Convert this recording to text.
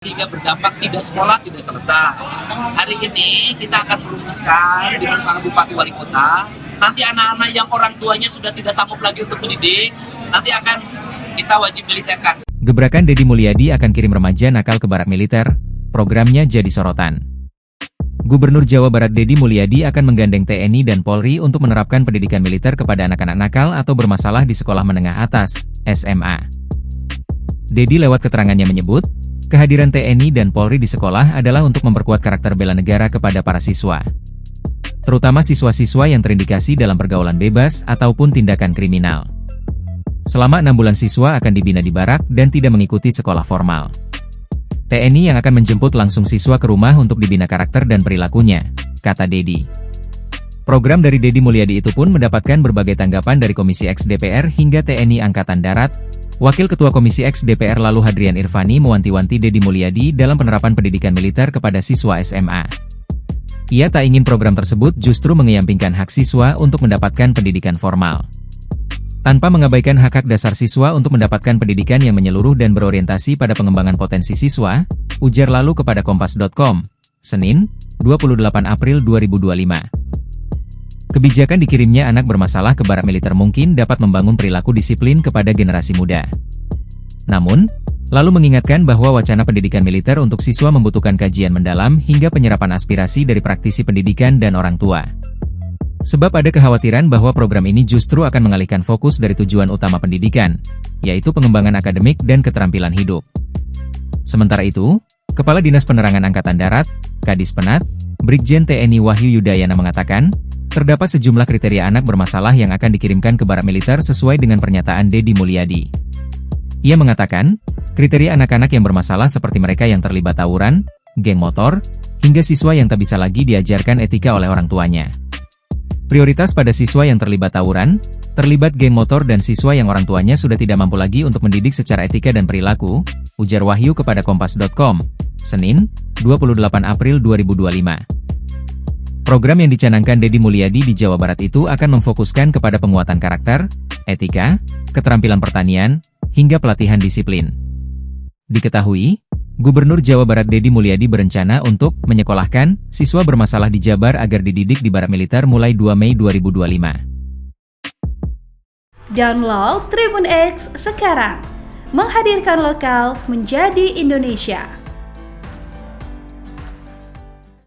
sehingga berdampak tidak sekolah tidak selesai. Hari ini kita akan merumuskan dengan para bupati wali kota. Nanti anak-anak yang orang tuanya sudah tidak sanggup lagi untuk mendidik, nanti akan kita wajib militerkan. Gebrakan Deddy Mulyadi akan kirim remaja nakal ke barak militer, programnya jadi sorotan. Gubernur Jawa Barat Deddy Mulyadi akan menggandeng TNI dan Polri untuk menerapkan pendidikan militer kepada anak-anak nakal atau bermasalah di sekolah menengah atas, SMA. Deddy lewat keterangannya menyebut, kehadiran TNI dan Polri di sekolah adalah untuk memperkuat karakter bela negara kepada para siswa. Terutama siswa-siswa yang terindikasi dalam pergaulan bebas ataupun tindakan kriminal. Selama 6 bulan siswa akan dibina di barak dan tidak mengikuti sekolah formal. TNI yang akan menjemput langsung siswa ke rumah untuk dibina karakter dan perilakunya, kata Deddy. Program dari Deddy Mulyadi itu pun mendapatkan berbagai tanggapan dari Komisi X DPR hingga TNI Angkatan Darat. Wakil Ketua Komisi X DPR lalu Hadrian Irvani mewanti-wanti Deddy Mulyadi dalam penerapan pendidikan militer kepada siswa SMA. Ia tak ingin program tersebut justru mengeyampingkan hak siswa untuk mendapatkan pendidikan formal. Tanpa mengabaikan hak-hak dasar siswa untuk mendapatkan pendidikan yang menyeluruh dan berorientasi pada pengembangan potensi siswa, ujar lalu kepada Kompas.com, Senin, 28 April 2025. Kebijakan dikirimnya anak bermasalah ke barak militer mungkin dapat membangun perilaku disiplin kepada generasi muda. Namun, lalu mengingatkan bahwa wacana pendidikan militer untuk siswa membutuhkan kajian mendalam hingga penyerapan aspirasi dari praktisi pendidikan dan orang tua. Sebab ada kekhawatiran bahwa program ini justru akan mengalihkan fokus dari tujuan utama pendidikan, yaitu pengembangan akademik dan keterampilan hidup. Sementara itu, Kepala Dinas Penerangan Angkatan Darat, Kadispenat, Brigjen TNI Wahyu Yudayana mengatakan, terdapat sejumlah kriteria anak bermasalah yang akan dikirimkan ke barak militer sesuai dengan pernyataan Deddy Mulyadi. Ia mengatakan, kriteria anak-anak yang bermasalah seperti mereka yang terlibat tawuran, geng motor, hingga siswa yang tak bisa lagi diajarkan etika oleh orang tuanya. Prioritas pada siswa yang terlibat tawuran, terlibat geng motor dan siswa yang orang tuanya sudah tidak mampu lagi untuk mendidik secara etika dan perilaku, ujar Wahyu kepada Kompas.com, Senin, 28 April 2025. Program yang dicanangkan Deddy Mulyadi di Jawa Barat itu akan memfokuskan kepada penguatan karakter, etika, keterampilan pertanian, hingga pelatihan disiplin. Diketahui, Gubernur Jawa Barat Deddy Mulyadi berencana untuk menyekolahkan siswa bermasalah di Jabar agar dididik di barak militer mulai 2 Mei 2025. Download Tribun X sekarang, menghadirkan lokal menjadi Indonesia.